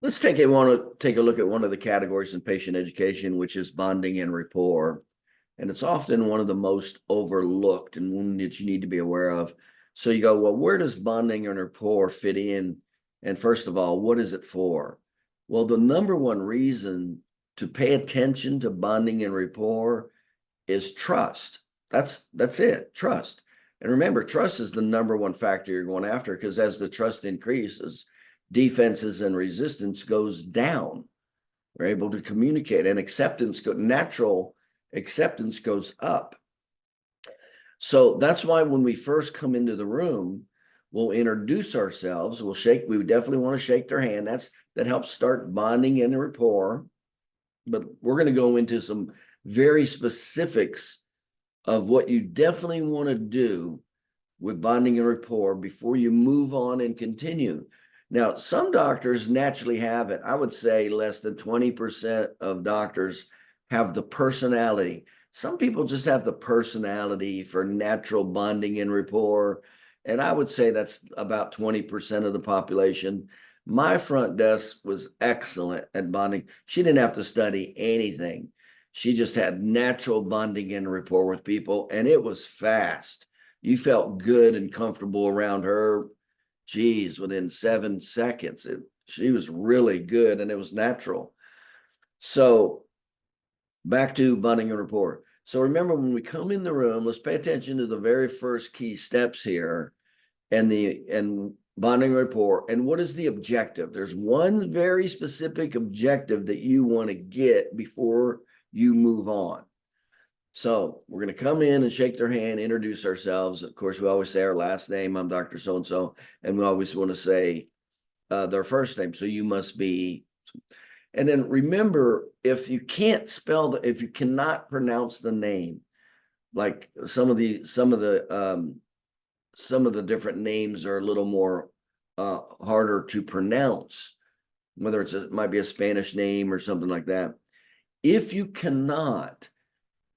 Let's take a look at one of the categories in patient education, which is bonding and rapport. And it's often one of the most overlooked and one that you need to be aware of. So you go, well, where does bonding and rapport fit in? And first of all, what is it for? Well, the number one reason to pay attention to bonding and rapport is trust. That's it, trust. And remember, trust is the number one factor you're going after, because as the trust increases, defenses and resistance goes down. We're able to communicate, and natural acceptance goes up. So that's why when we first come into the room, we'll introduce ourselves. We definitely want to shake their hand. That helps start bonding and rapport. But we're going to go into some very specifics of what you definitely want to do with bonding and rapport before you move on and continue. Now, some doctors naturally have it. I would say less than 20% of doctors have the personality. Some people just have the personality for natural bonding and rapport. And I would say that's about 20% of the population. My front desk was excellent at bonding. She didn't have to study anything. She just had natural bonding and rapport with people, and it was fast. You felt good and comfortable around her. Geez, within 7 seconds, she was really good, and it was natural. So back to bonding and rapport. So remember, when we come in the room, let's pay attention to the very first key steps here, and bonding rapport. And what is the objective? There's one very specific objective that you want to get before you move on. So we're going to come in and shake their hand, introduce ourselves. Of course, we always say our last name. I'm Dr. So-and-so. And we always want to say their first name. So you must be. And then remember, if you cannot pronounce the name, like some of the different names are a little more harder to pronounce, whether it might be a Spanish name or something like that. If you cannot,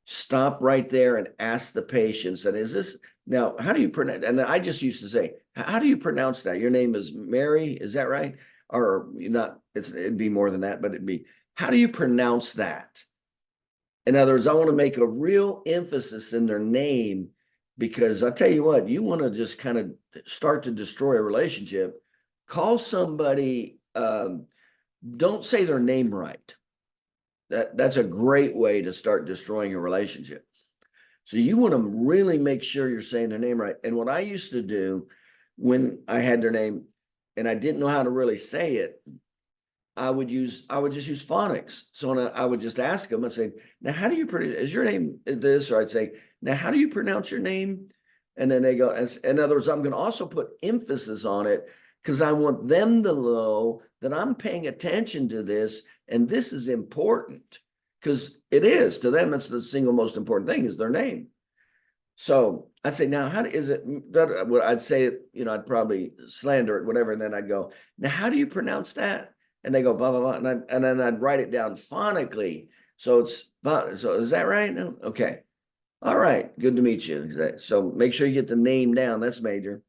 stop right there and ask the patients, and is this, now, how do you pronounce, and I just used to say, how do you pronounce that? Your name is Mary, is that right? Or not, it'd be more than that, but it'd be, how do you pronounce that? In other words, I want to make a real emphasis in their name, because I tell you what, you want to just kind of start to destroy a relationship. Call somebody, don't say their name right. That's a great way to start destroying a relationship. So you want to really make sure you're saying their name right. And what I used to do when I had their name and I didn't know how to really say it, I would just use phonics. So I would just ask them, I'd say, now, how do you pronounce, is your name this? Or I'd say, now, how do you pronounce your name? And then they go, in other words, I'm going to also put emphasis on it, because I want them to know that I'm paying attention to this, and this is important, because it is to them. It's the single most important thing is their name. So I'd say, now, I'd say, I'd probably slander it, whatever. And then I'd go, now, how do you pronounce that? And they go, blah, blah, blah. And then I'd write it down phonically. So is that right? No? Okay. All right. Good to meet you. So make sure you get the name down. That's major,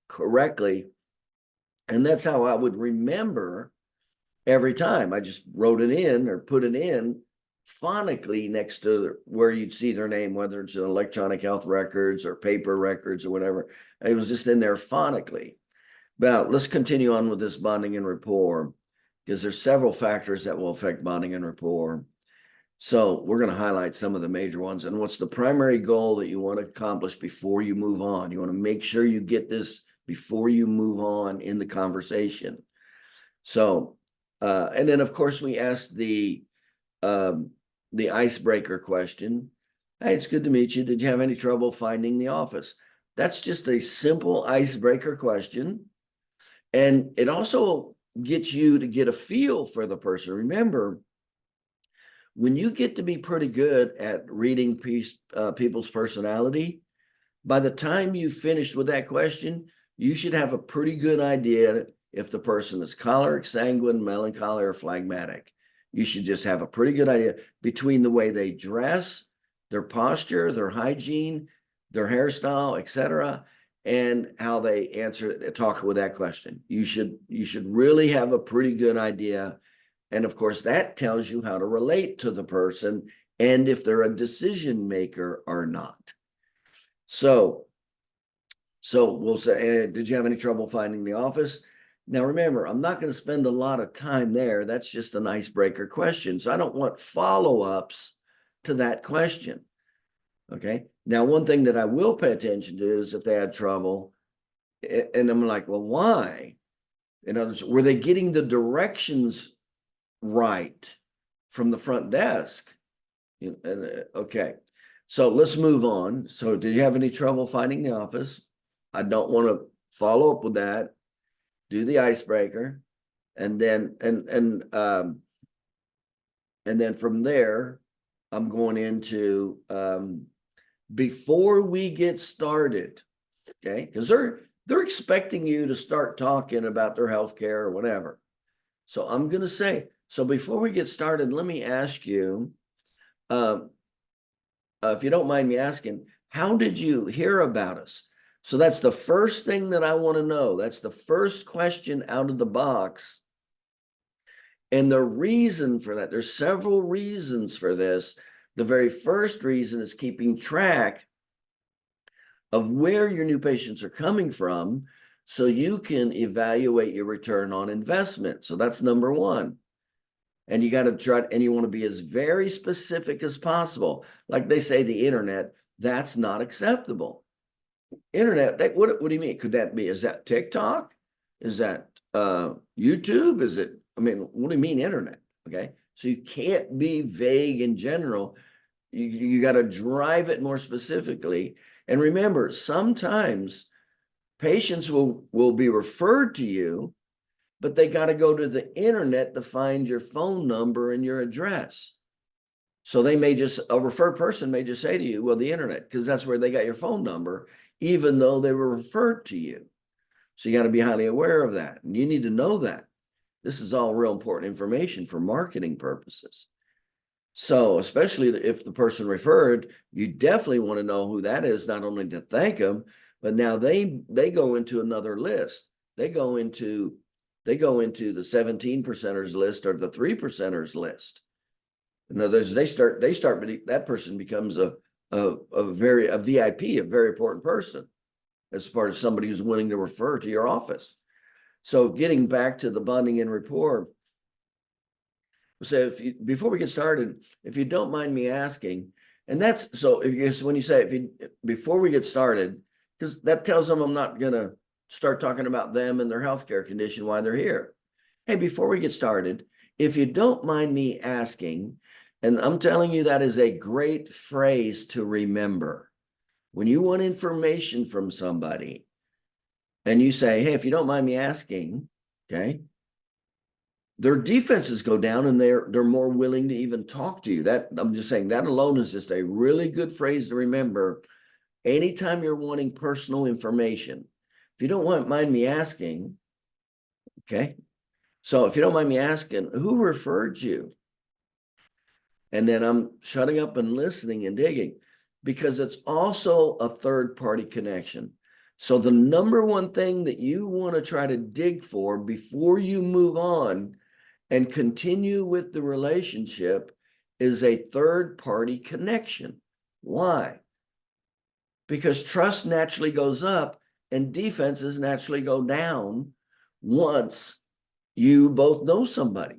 correctly. And that's how I would remember every time. I just wrote it in or put it in phonically next to where you'd see their name, whether it's in electronic health records or paper records or whatever. It was just in there phonically. Now, let's continue on with this bonding and rapport, because there's several factors that will affect bonding and rapport. So we're going to highlight some of the major ones. And what's the primary goal that you want to accomplish before you move on? You want to make sure you get this before you move on in the conversation. So, and then of course we asked the icebreaker question. Hey, it's good to meet you. Did you have any trouble finding the office? That's just a simple icebreaker question. And it also gets you to get a feel for the person. Remember, when you get to be pretty good at reading people's personality, by the time you finish with that question, you should have a pretty good idea if the person is choleric, sanguine, melancholy, or phlegmatic. You should just have a pretty good idea between the way they dress, their posture, their hygiene, their hairstyle, etc. and how they talk with that question. You should really have a pretty good idea. And of course, that tells you how to relate to the person and if they're a decision maker or not. So we'll say, did you have any trouble finding the office? Now, remember, I'm not going to spend a lot of time there. That's just an icebreaker question. So I don't want follow-ups to that question. Okay. Now, one thing that I will pay attention to is if they had trouble, and I'm like, well, why? In other words, were they getting the directions right from the front desk? Okay. So let's move on. So did you have any trouble finding the office? I don't want to follow up with that. Do the icebreaker. And then, and then from there, I'm going into, before we get started, okay? Because they're expecting you to start talking about their healthcare or whatever. So I'm going to say, so before we get started, let me ask you, if you don't mind me asking, how did you hear about us? So that's the first thing that I want to know. That's the first question out of the box. And the reason for that, there's several reasons for this. The very first reason is keeping track of where your new patients are coming from so you can evaluate your return on investment. So that's number one. And you got to try, and you want to be as very specific as possible. Like they say, the internet, that's not acceptable. Internet, what do you mean? Could that be, is that TikTok? Is that YouTube? Is it, I mean, what do you mean internet? Okay. So you can't be vague in general. You got to drive it more specifically. And remember, sometimes patients will be referred to you, but they got to go to the internet to find your phone number and your address. So they may just, a referred person may just say to you, well, the internet, because that's where they got your phone number, even though they were referred to you. So you got to be highly aware of that. And you need to know that. This is all real important information for marketing purposes. So especially if the person referred, you definitely want to know who that is, not only to thank them, but now they go into another list. They go into the 17 percenters list or the 3 percenters list. In other words, that person becomes a VIP, a very important person, as far as somebody who's willing to refer to your office. So getting back to the bonding and rapport. So before we get started, if you don't mind me asking, and that's, so when you say, before we get started, because that tells them I'm not going to start talking about them and their healthcare condition while they're here. Hey, before we get started, if you don't mind me asking, and I'm telling you, that is a great phrase to remember. When you want information from somebody and you say, hey, if you don't mind me asking, okay, their defenses go down and they're more willing to even talk to you. That, I'm just saying, that alone is just a really good phrase to remember anytime you're wanting personal information. If you don't mind me asking, okay, so if you don't mind me asking, who referred you? And then I'm shutting up and listening and digging, because it's also a third-party connection. So the number one thing that you want to try to dig for before you move on and continue with the relationship is a third-party connection. Why? Because trust naturally goes up and defenses naturally go down once you both know somebody.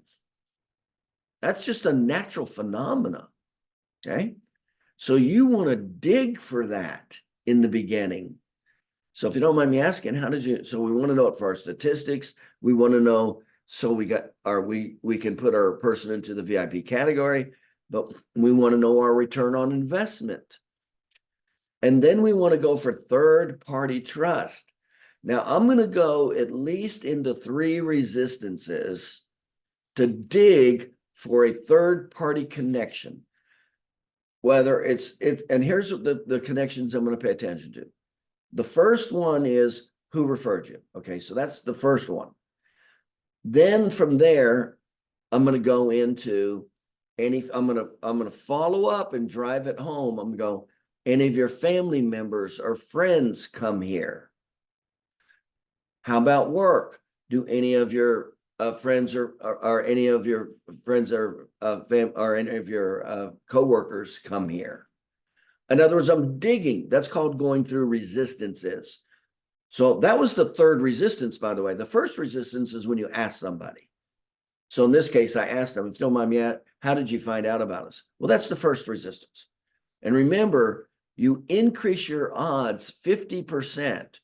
That's just a natural phenomena, okay? So you want to dig for that in the beginning. So if you don't mind me asking, so we want to know it for our statistics. We want to know, so we can put our person into the VIP category, but we want to know our return on investment. And then we want to go for third-party trust. Now I'm going to go at least into 3 resistances to dig for a third-party connection. Whether and here's the connections I'm going to pay attention to. The first one is who referred you. Okay, so that's the first one. Then from there, I'm going to go into I'm going to follow up and drive it home. I'm going to go, any of your family members or friends come here. How about work? Do any of your friends or any of your friends or any of your coworkers come here? In other words, I'm digging. That's called going through resistances. So that was the third resistance, by the way. The first resistance is when you ask somebody. So in this case, I asked them, if you don't mind me, how did you find out about us? Well, that's the first resistance. And remember, you increase your odds 50%.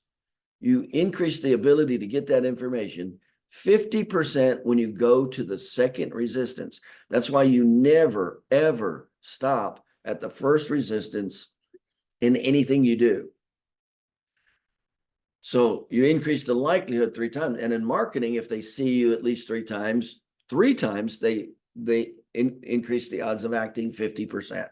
You increase the ability to get that information 50% when you go to the second resistance. That's why you never, ever stop at the first resistance in anything you do. So you increase the likelihood 3 times. And in marketing, if they see you at least 3 times, they increase the odds of acting 50%.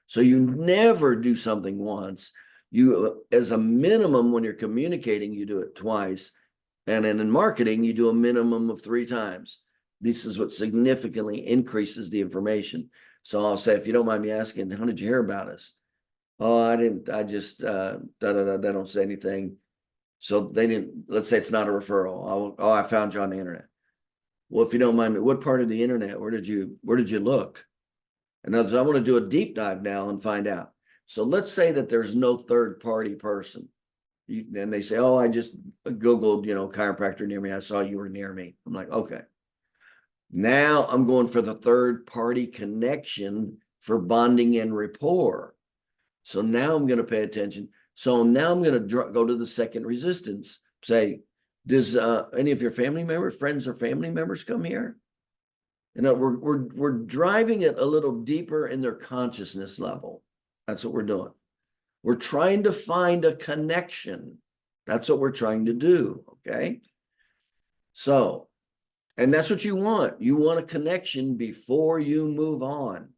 So you never do something once. You, as a minimum, when you're communicating, you do it twice. And then in marketing, you do a minimum of 3 times. This is what significantly increases the information. So I'll say, if you don't mind me asking, how did you hear about us? Oh, I didn't, I just, they don't say anything. So they didn't, let's say it's not a referral. Oh, I found you on the internet. Well, if you don't mind me, what part of the internet, where did you look? In other words, I want to do a deep dive now and find out. So let's say that there's no third party person. And they say, oh, I just Googled, chiropractor near me. I saw you were near me. I'm like, okay. Now I'm going for the third party connection for bonding and rapport. So now I'm going to pay attention. So now I'm going to go to the second resistance. Say, does any of your family members, friends or family members come here? And we're driving it a little deeper in their consciousness level. That's what we're doing. We're trying to find a connection. That's what we're trying to do. Okay. So, and that's what you want. You want a connection before you move on.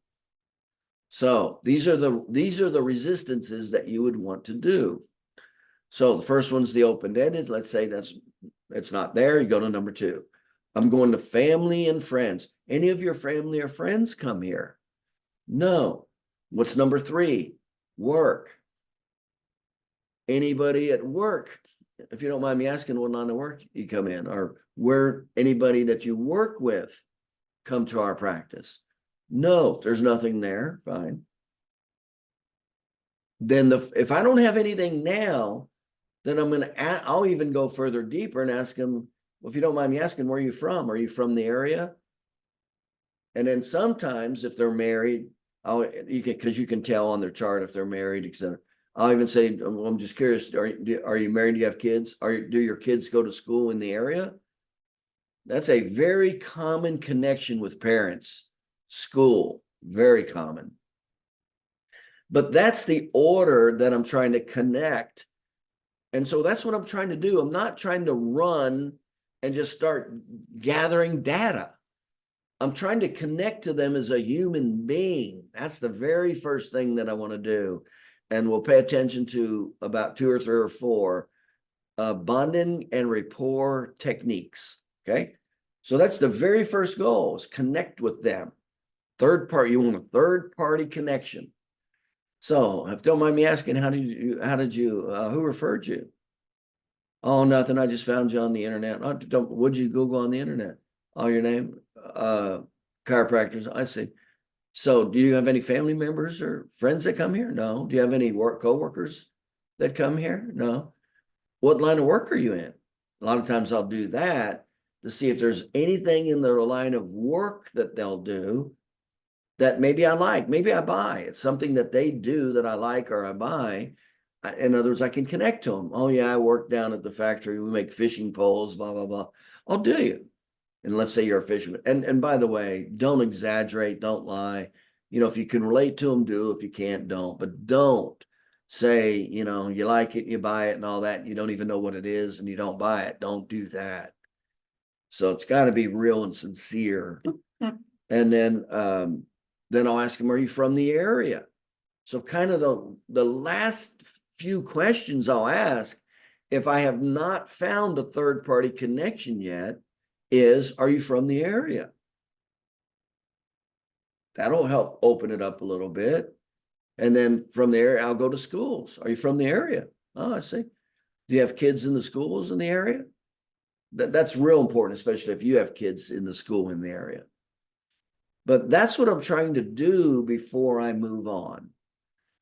So these are the resistances that you would want to do. So the first one's the open-ended. Let's say it's not there. You go to number 2. I'm going to family and friends. Any of your family or friends come here? No. What's number 3? Work. Anybody at work? If you don't mind me asking, what line of work you come in, or where anybody that you work with come to our practice? No, if there's nothing there, fine. Then if I don't have anything now, then I'll even go further deeper and ask them, well, if you don't mind me asking, where are you from? Are you from the area? And then sometimes if they're married, because you can tell on their chart if they're married, etc. I'll even say, well, I'm just curious, are you married? Do you have kids? Do your kids go to school in the area? That's a very common connection with parents. School, very common. But that's the order that I'm trying to connect. And so that's what I'm trying to do. I'm not trying to run and just start gathering data. I'm trying to connect to them as a human being. That's the very first thing that I want to do. And we'll pay attention to about 2 or 3 or 4 bonding and rapport techniques. Okay. So that's the very first goal, is connect with them. Third party, you want a third party connection. So if you don't mind me asking, who referred you? Oh, nothing. I just found you on the internet. What'd you Google on the internet? Oh, your name? Chiropractors. I see. So do you have any family members or friends that come here? No. Do you have any coworkers that come here? No. What line of work are you in? A lot of times I'll do that to see if there's anything in their line of work that they'll do that maybe I like, maybe I buy. It's something that they do that I like or I buy. In other words, I can connect to them. Oh yeah, I work down at the factory. We make fishing poles, blah, blah, blah. I'll do you. And let's say you're a fisherman. And by the way, don't exaggerate, don't lie. If you can relate to them, do. If you can't, don't. But don't say, you like it, you buy it and all that. And you don't even know what it is and you don't buy it. Don't do that. So it's got to be real and sincere. And then I'll ask them, are you from the area? So kind of the last few questions I'll ask, if I have not found a third party connection yet, is, are you from the area? That'll help open it up a little bit. And then from there, I'll go to schools. Are you from the area? Oh, I see. Do you have kids in the schools in the area? That's real important, especially if you have kids in the school in the area. But that's what I'm trying to do before I move on.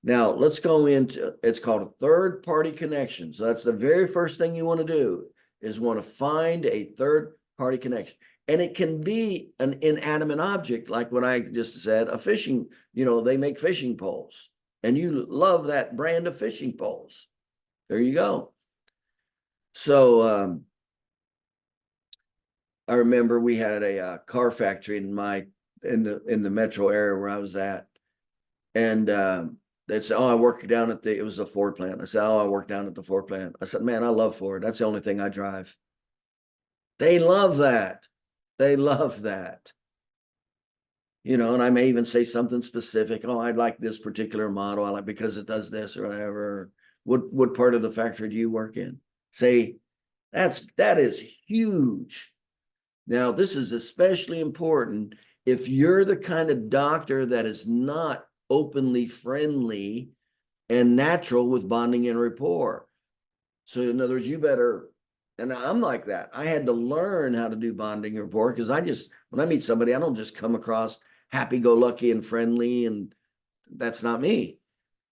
Now, let's go into, it's called a third party connection. So that's the very first thing you want to do, is want to find a third party connection. And it can be an inanimate object, like what I just said, a fishing, they make fishing poles, and you love that brand of fishing poles. There you go. So I remember we had a car factory in the metro area where I was at, and they said, "Oh, I work down at it was a Ford plant." I said, "Oh, I work down at the Ford plant." I said, "Man, I love Ford. That's the only thing I drive." They love that. They love that. And I may even say something specific. "Oh, I'd like this particular model. I like because it does this or whatever." What part of the factory do you work in? Say, that is huge. Now, this is especially important if you're the kind of doctor that is not openly friendly and natural with bonding and rapport. So in other words, you better, and I'm like that. I had to learn how to do bonding and rapport, because when I meet somebody, I don't just come across happy-go-lucky and friendly, and that's not me.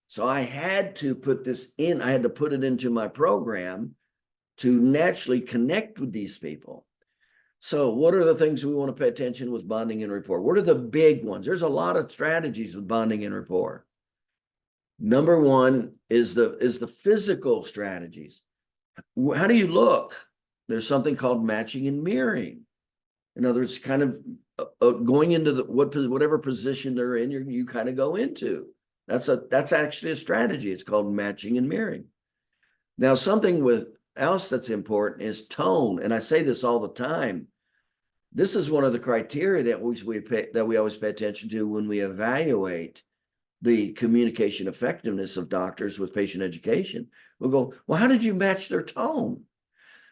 So I had to put this in, I had to put it into my program to naturally connect with these people. So what are the things we want to pay attention with bonding and rapport? What are the big ones? There's a lot of strategies with bonding and rapport. Number one is the physical strategies. How do you look? There's something called matching and mirroring. In other words, kind of going into whatever position they're in, you kind of go into. That's actually a strategy. It's called matching and mirroring. Now, something else that's important is tone, and I say this all the time. This is one of the criteria that we always pay attention to when we evaluate the communication effectiveness of doctors with patient education. We'll go, well, how did you match their tone?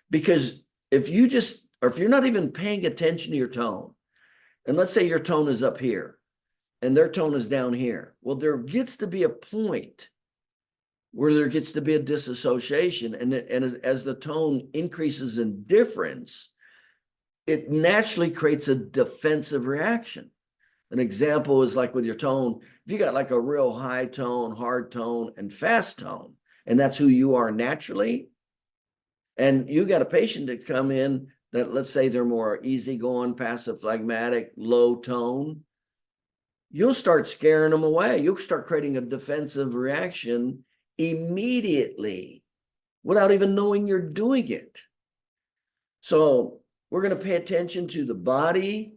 Because if you're not even paying attention to your tone, and let's say your tone is up here and their tone is down here, well, there gets to be a point where there gets to be a disassociation, and as the tone increases in difference, it naturally creates a defensive reaction. An example is like with your tone, if you got like a real high tone, hard tone, and fast tone, and that's who you are naturally, and you got a patient that come in that, let's say they're more easygoing, passive, phlegmatic, low tone, you'll start scaring them away. You'll start creating a defensive reaction immediately without even knowing you're doing it. So we're going to pay attention to the body.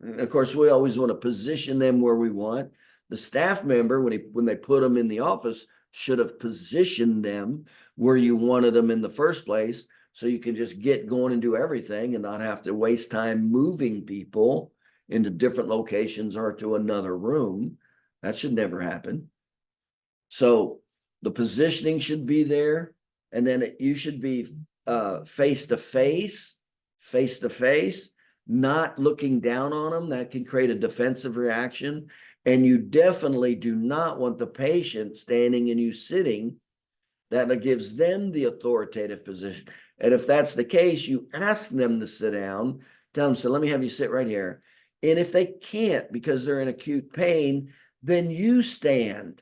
Of course, we always want to position them where we want. The staff member, when they put them in the office, should have positioned them where you wanted them in the first place, so you can just get going and do everything and not have to waste time moving people into different locations or to another room. That should never happen. So the positioning should be there, and then you should be face to face, not looking down on them. That can create a defensive reaction. And you definitely do not want the patient standing and you sitting. That gives them the authoritative position. And if that's the case, you ask them to sit down, tell them, so let me have you sit right here. And if they can't because they're in acute pain, then you stand.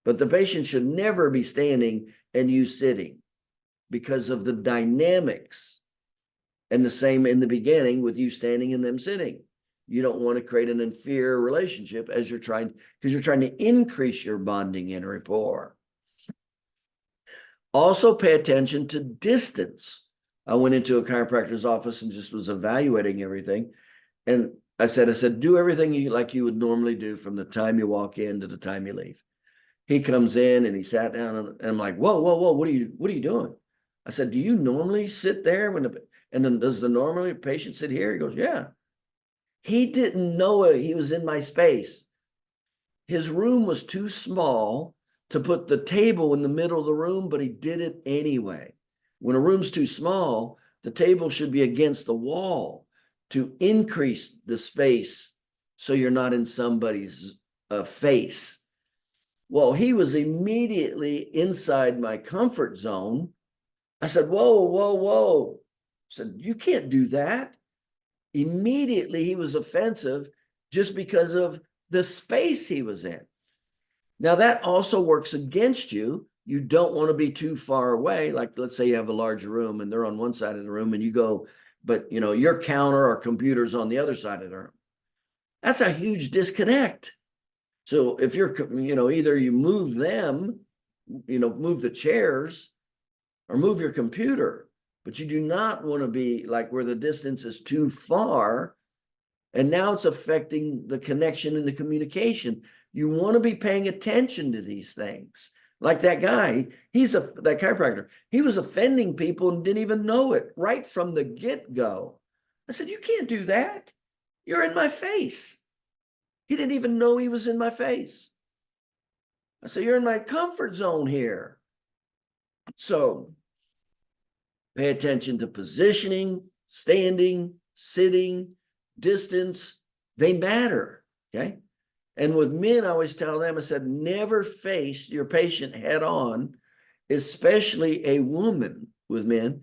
But the patient should never be standing and you sitting, because of the dynamics. And the same in the beginning with you standing and them sitting. You don't want to create an inferior relationship because you're trying to increase your bonding and rapport. Also pay attention to distance. I went into a chiropractor's office and just was evaluating everything. And I said, do everything like you would normally do from the time you walk in to the time you leave. He comes in and he sat down, and I'm like, whoa, what are you doing? I said, do you normally sit there and then does the normally patient sit here? He goes, yeah. He didn't know he was in my space. His room was too small to put the table in the middle of the room, but he did it anyway. When a room's too small, the table should be against the wall to increase the space so you're not in somebody's face. Well, he was immediately inside my comfort zone, I said, whoa, whoa, whoa. I said, you can't do that. Immediately he was offensive just because of the space he was in. Now that also works against you. You don't want to be too far away. Like let's say you have a large room and they're on one side of the room and you go, but you know, your counter or computer's on the other side of the room. That's a huge disconnect. So if you're, you know, either you move them, you know, move the chairs or move your computer, but you do not want to be like where the distance is too far. And now it's affecting the connection and the communication. You want to be paying attention to these things. Like that guy, that chiropractor, he was offending people and didn't even know it right from the get-go. I said, you can't do that. You're in my face. He didn't even know he was in my face. I said, you're in my comfort zone here. So pay attention to positioning, standing, sitting, distance. They matter, okay? And with men, I always tell them, I said, never face your patient head on, especially a woman with men.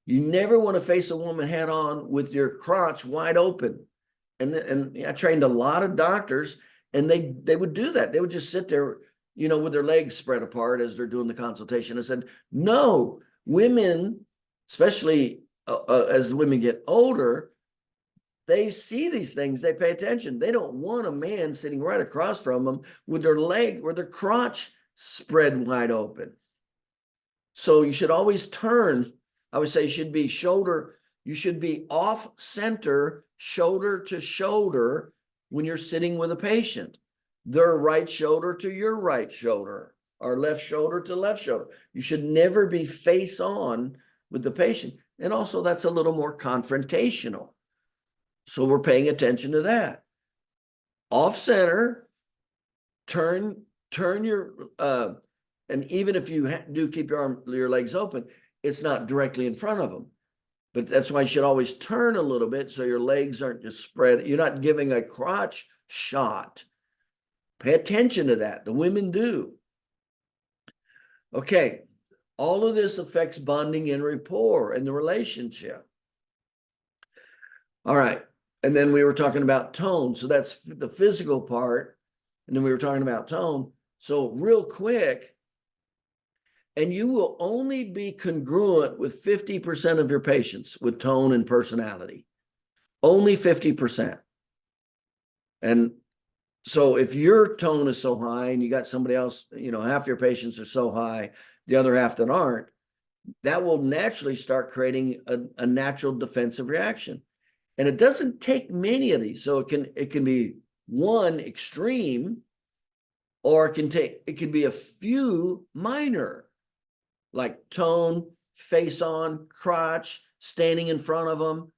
You never want to face a woman head on with your crotch wide open. And I trained a lot of doctors, and they would do that. They would just sit there, you know, with their legs spread apart as they're doing the consultation. I said, no, women, especially as women get older, they see these things, they pay attention. They don't want a man sitting right across from them with their leg or their crotch spread wide open. So you should always turn. I would say you should be off center, shoulder to shoulder when you're sitting with a patient. Their right shoulder to your right shoulder, or left shoulder to left shoulder. You should never be face on with the patient. And also that's a little more confrontational. So we're paying attention to that. Off center, turn your, and even if you do keep your legs open, it's not directly in front of them. But that's why you should always turn a little bit so your legs aren't just spread. You're not giving a crotch shot. Pay attention to that. The women do. Okay. All of this affects bonding and rapport in the relationship. All right. And then we were talking about tone. So that's the physical part. And then we were talking about tone. So real quick, and you will only be congruent with 50% of your patients with tone and personality. Only 50%. And so if your tone is so high and you got somebody else, you know, half your patients are so high, the other half that aren't, that will naturally start creating a natural defensive reaction. And it doesn't take many of these. So it can be one extreme, or it can be a few minor, like tone, face on, crotch, standing in front of them.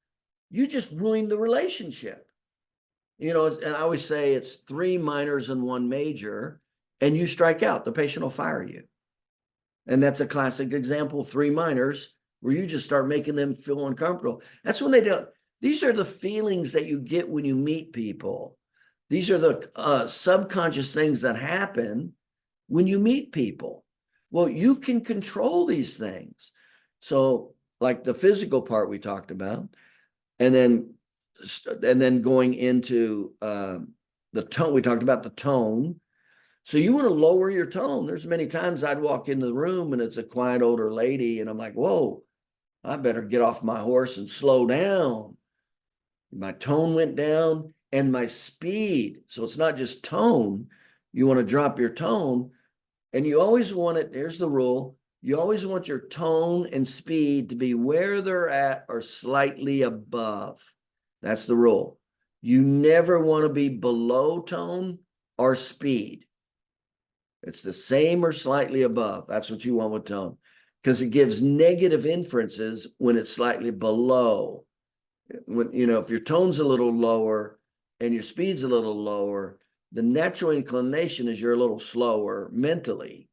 You just ruined the relationship. You know, and I always say it's 3 minors and 1 major, and you strike out, the patient will fire you. And that's a classic example, 3 minors, where you just start making them feel uncomfortable. That's when they don't. These are the feelings that you get when you meet people. These are the subconscious things that happen when you meet people. Well, you can control these things. So like the physical part we talked about, and then going into the tone, we talked about the tone. So you want to lower your tone. There's many times I'd walk into the room and it's a quiet older lady and I'm like, whoa, I better get off my horse and slow down. My tone went down and my speed. So it's not just tone. You want to drop your tone, and you always want it. Here's the rule. You always want your tone and speed to be where they're at or slightly above. That's the rule. You never want to be below tone or speed. It's the same or slightly above. That's what you want with tone, because it gives negative inferences when it's slightly below. When, you know, if your tone's a little lower and your speed's a little lower, the natural inclination is you're a little slower mentally.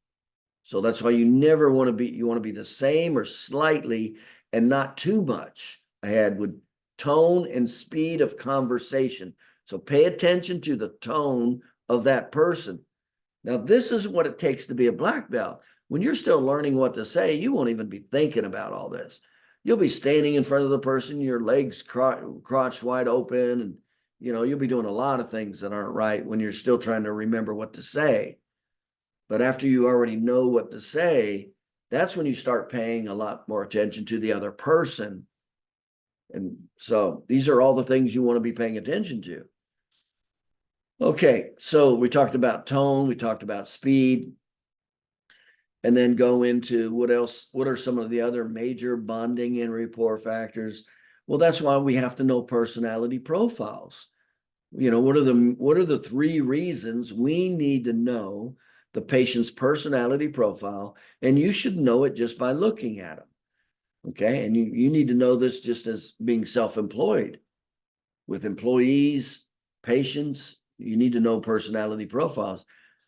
So that's why you never want to be, you want to be the same or slightly and not too much ahead with tone and speed of conversation. So pay attention to the tone of that person. Now, this is what it takes to be a black belt. When you're still learning what to say, you won't even be thinking about all this. You'll be standing in front of the person, your legs crotched wide open, and you'll be doing a lot of things that aren't right when you're still trying to remember what to say. But after you already know what to say, that's when you start paying a lot more attention to the other person. And so these are all the things you want to be paying attention to. Okay, so we talked about tone, we talked about speed, and then go into what else, what are some of the other major bonding and rapport factors? Well, that's why we have to know personality profiles. What are the 3 reasons we need to know the patient's personality profile? And you should know it just by looking at them. Okay, and you need to know this just as being self-employed with employees, patients. You need to know personality profiles.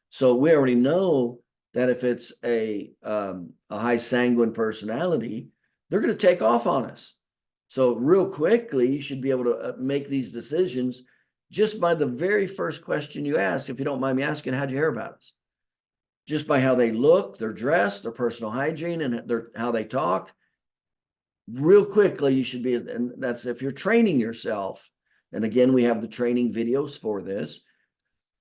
So we already know that if it's a high sanguine personality, they're going to take off on us. So real quickly, you should be able to make these decisions just by the very first question you ask. If you don't mind me asking, how'd you hear about us? Just by how they look, their dress, their personal hygiene, and how they talk. Real quickly, you should be, and that's if you're training yourself. And again, we have the training videos for this.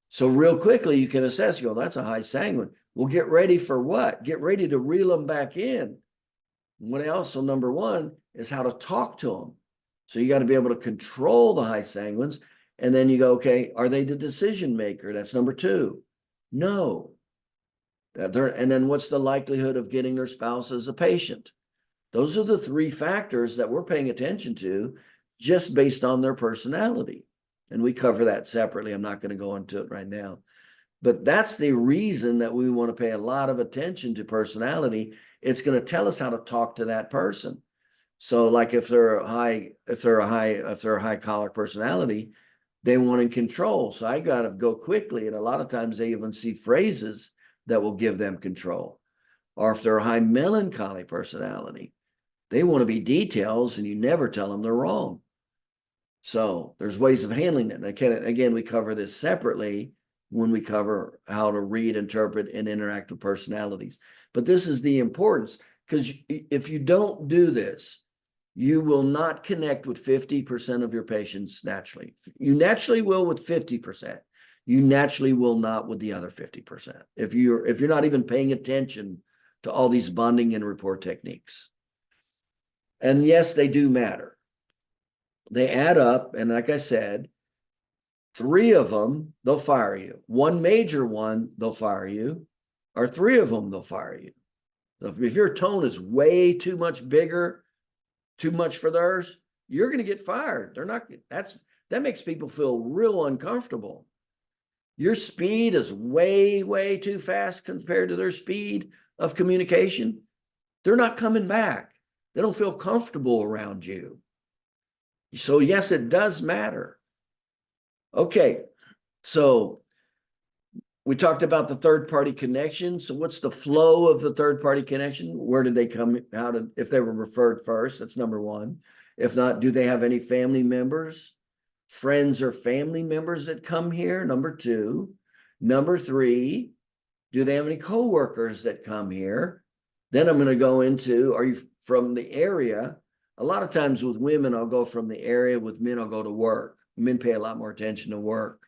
So real quickly, you can assess, that's a high sanguine. Well, get ready for what? Get ready to reel them back in. What else? So number 1 is how to talk to them. So you got to be able to control the high sanguines. And then you go, okay, are they the decision maker? That's number 2. No. And then what's the likelihood of getting their spouse as a patient? Those are the 3 factors that we're paying attention to just based on their personality. And we cover that separately. I'm not going to go into it right now. But that's the reason that we want to pay a lot of attention to personality. It's going to tell us how to talk to that person. So like if they're a high choleric personality, they want in control. So I got to go quickly. And a lot of times they even see phrases that will give them control. Or if they're a high melancholy personality, they want to be details and you never tell them they're wrong. So there's ways of handling it. And again, we cover this separately when we cover how to read, interpret, and interact with personalities. But this is the importance, because if you don't do this, you will not connect with 50% of your patients naturally. You naturally will with 50%. You naturally will not with the other 50%. If you're not even paying attention to all these bonding and rapport techniques. And yes, they do matter. They add up, and like I said, 3 of them, they'll fire you. 1 major one, they'll fire you, or 3 of them, they'll fire you. So if your tone is way too much bigger, too much for theirs, you're going to get fired. That makes people feel real uncomfortable. Your speed is way, way too fast compared to their speed of communication. They're not coming back. They don't feel comfortable around you. So yes, it does matter. Okay, so we talked about the third-party connection. So what's the flow of the third-party connection? Where did they come? If they were referred first, that's number 1. If not, do they have any family members, friends or family members that come here? Number 2. Number 3, do they have any coworkers that come here? Then I'm going to go into, are you from the area? A lot of times with women, I'll go from the area. With men, I'll go to work. Men pay a lot more attention to work.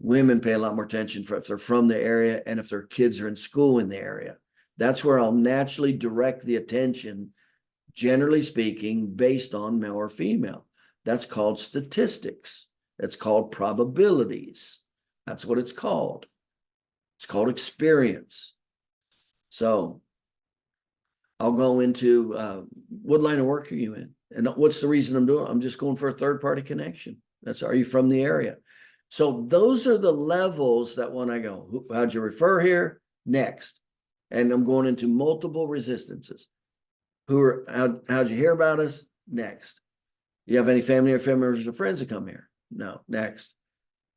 Women pay a lot more attention if they're from the area and if their kids are in school in the area. That's where I'll naturally direct the attention, generally speaking, based on male or female. That's called statistics. It's called probabilities. That's what it's called. It's called experience. So I'll go into what line of work are you in? And what's the reason I'm doing it? I'm just going for a third-party connection. Are you from the area? So those are the levels that when I go, how'd you refer here? Next. And I'm going into multiple resistances. How'd you hear about us? Next. Do you have any family or family members or friends that come here? No. Next.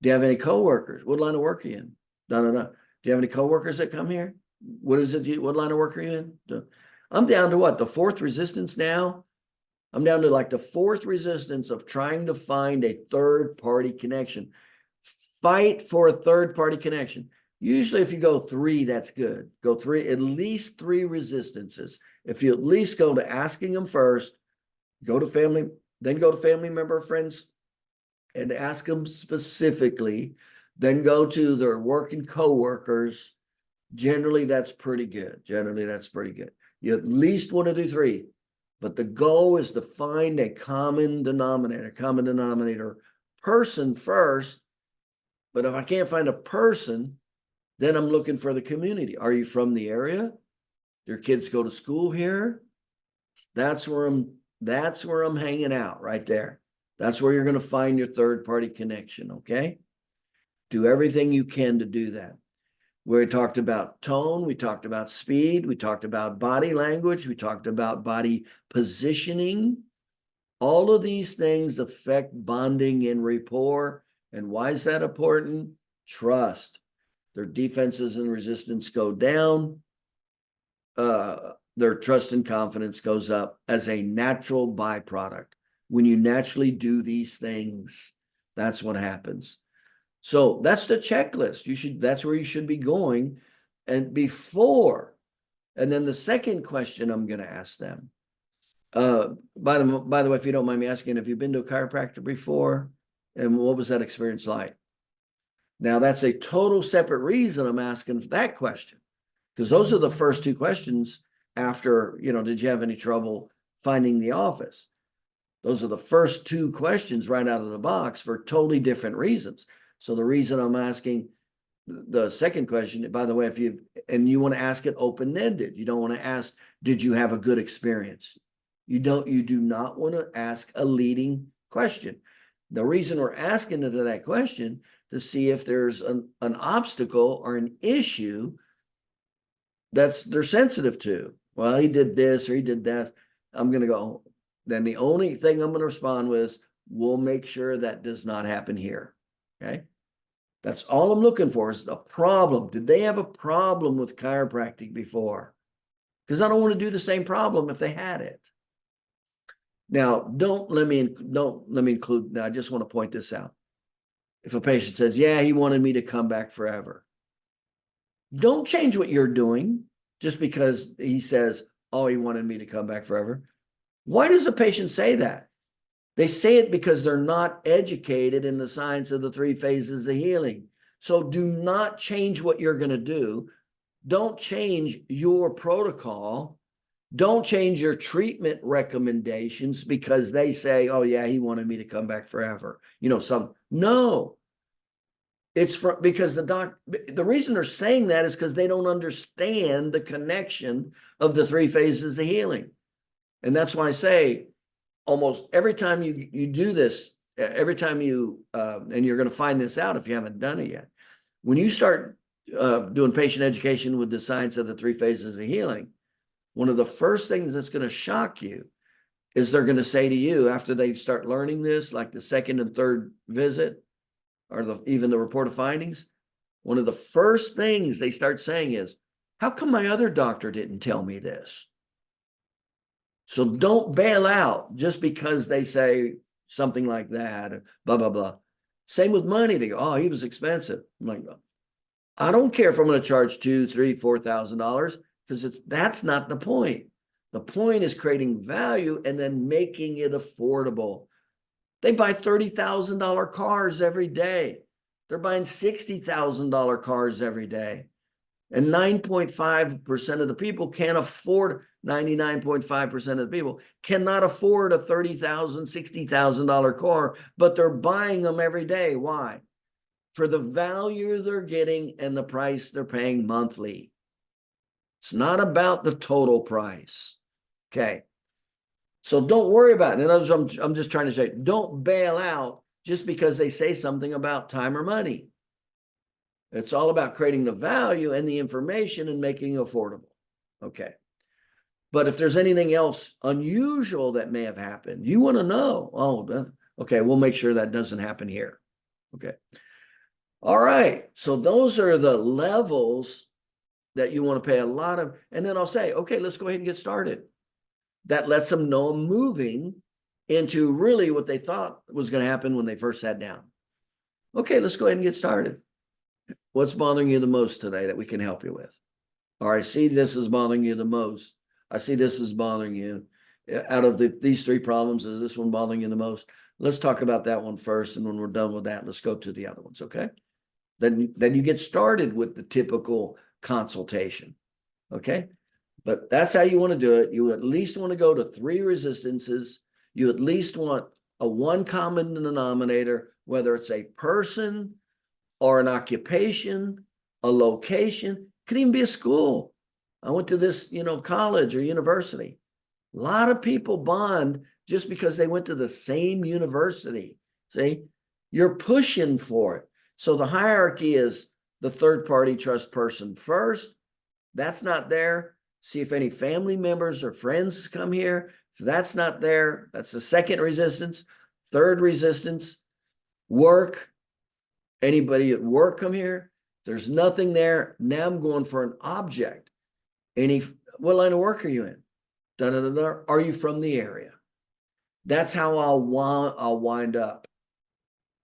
Do you have any coworkers? What line of work are you in? No. Do you have any coworkers that come here? What is it? What line of work are you in? No. I'm down to what? The 4th resistance now? I'm down to like the 4th resistance of trying to find a third-party connection. Fight for a third-party connection. Usually if you go 3, that's good. Go 3, at least 3 resistances. If you at least go to asking them first, go to family, then go to family member friends and ask them specifically, then go to their working coworkers. Generally, that's pretty good. Generally, that's pretty good. You at least want to do 3, but the goal is to find a common denominator person first. But if I can't find a person, then I'm looking for the community. Are you from the area? Your kids go to school here? That's where I'm hanging out right there. That's where you're going to find your third-party connection, okay? Do everything you can to do that. We talked about tone, we talked about speed, we talked about body language, we talked about body positioning. All of these things affect bonding and rapport. And why is that important? Trust. Their defenses and resistance go down. Their trust and confidence goes up as a natural byproduct. When you naturally do these things, that's what happens. So that's the checklist. That's where you should be going. And before, and then the second question I'm going to ask them. By the way, if you don't mind me asking, have you been to a chiropractor before? And what was that experience like? Now, that's a total separate reason I'm asking that question, because those are the first 2 questions after, did you have any trouble finding the office? Those are the first 2 questions right out of the box for totally different reasons. So the reason I'm asking the second question, by the way, you want to ask it open-ended. You don't want to ask, did you have a good experience? You do not want to ask a leading question. The reason we're asking that question to see if there's an obstacle or an issue they're sensitive to. Well, he did this or he did that. I'm going to go. Then the only thing I'm going to respond with is, we'll make sure that does not happen here. Okay. That's all I'm looking for is a problem. Did they have a problem with chiropractic before? Because I don't want to do the same problem if they had it. Now, don't let me include, now I just want to point this out. If a patient says, yeah, he wanted me to come back forever. Don't change what you're doing just because he says, oh, he wanted me to come back forever. Why does a patient say that? They say it because they're not educated in the science of the 3 phases of healing. So do not change what you're going to do. Don't change your protocol. Don't change your treatment recommendations because they say, oh yeah, he wanted me to come back forever. No. It's because the reason they're saying that is because they don't understand the connection of the 3 phases of healing. And that's why I say, almost every time you do this, every time and you're going to find this out if you haven't done it yet, when you start doing patient education with the science of the 3 phases of healing, one of the first things that's going to shock you is they're going to say to you after they start learning this, like the second and third visit, or even the report of findings, one of the first things they start saying is, how come my other doctor didn't tell me this? So don't bail out just because they say something like that, or blah, blah, blah. Same with money. They go, oh, he was expensive. I'm like, I don't care if I'm going to charge $2,000, $3,000, $4,000 because that's not the point. The point is creating value and then making it affordable. They buy $30,000 cars every day. They're buying $60,000 cars every day. And 9.5% of the people can't afford, 99.5% of the people cannot afford a $30,000, $60,000 car, but they're buying them every day. Why? For the value they're getting and the price they're paying monthly. It's not about the total price. Okay. So don't worry about it. And I'm just trying to say, don't bail out just because they say something about time or money. It's all about creating the value and the information and making it affordable. Okay. But if there's anything else unusual that may have happened, you want to know, okay, we'll make sure that doesn't happen here. Okay. All right. So those are the levels that you want to pay a lot of. And then I'll say, okay, let's go ahead and get started. That lets them know I'm moving into really what they thought was going to happen when they first sat down. Okay, let's go ahead and get started. What's bothering you the most today that we can help you with? Or I see this is bothering you the most. I see this is bothering you. Out of these three problems, is this one bothering you the most? Let's talk about that one first. And when we're done with that, let's go to the other ones. Okay. Then you get started with the typical consultation. Okay. But that's how you want to do it. You at least want to go to 3 resistances. You at least want a one common denominator, whether it's a person or an occupation, a location, could even be a school. I went to this, college or university. A lot of people bond just because they went to the same university. See, you're pushing for it. So the hierarchy is the third party trust person first. That's not there. See if any family members or friends come here. If that's not there, that's the second resistance. Third resistance, work. Anybody at work come here? If there's nothing there, now I'm going for an object. What line of work are you in? Da, da, da, da. Are you from the area? That's how I'll wind up.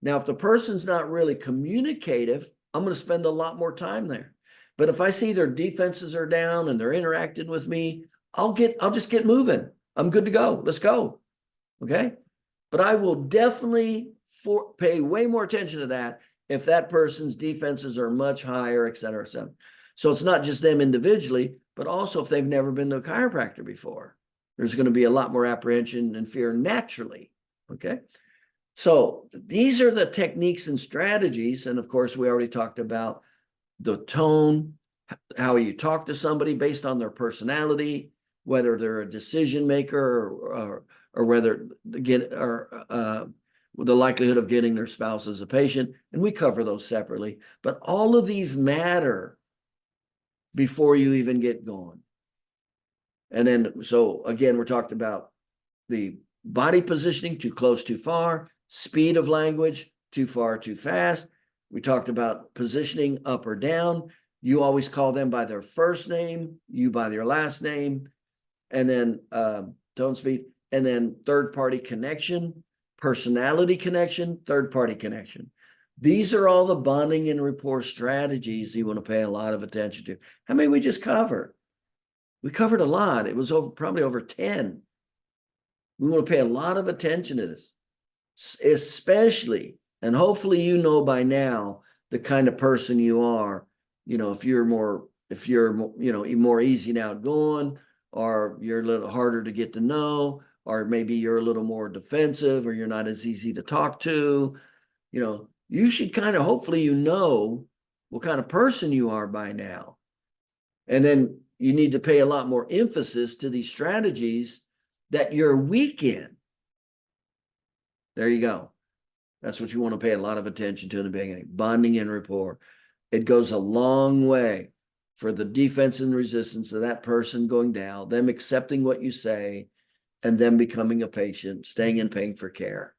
Now, if the person's not really communicative, I'm going to spend a lot more time there. But if I see their defenses are down and they're interacting with me, I'll just get moving. I'm good to go. Let's go. Okay. But I will definitely pay way more attention to that if that person's defenses are much higher, et cetera, et cetera. So it's not just them individually, but also if they've never been to a chiropractor before, there's going to be a lot more apprehension and fear naturally. Okay. So these are the techniques and strategies. And of course, we already talked about the tone, how you talk to somebody based on their personality, whether they're a decision maker or whether the likelihood of getting their spouse as a patient. And we cover those separately. But all of these matter before you even get going. And then, so again, we're talking about the body positioning, too close, too far, speed of language, too far, too fast. We talked about positioning up or down. You always call them by their first name, you by their last name, and then tone, speed, and then third-party connection, personality connection, third-party connection. These are all the bonding and rapport strategies you want to pay a lot of attention to. How many we just covered? We covered a lot. It was probably over 10. We want to pay a lot of attention to this, especially, and hopefully you know by now the kind of person you are. If you're more easy and outgoing, or you're a little harder to get to know, or maybe you're a little more defensive, or you're not as easy to talk to, you should kind of, hopefully what kind of person you are by now. And then you need to pay a lot more emphasis to these strategies that you're weak in. There you go. That's what you want to pay a lot of attention to in the beginning. Bonding and rapport. It goes a long way for the defense and resistance of that person going down, them accepting what you say, and them becoming a patient, staying and paying for care.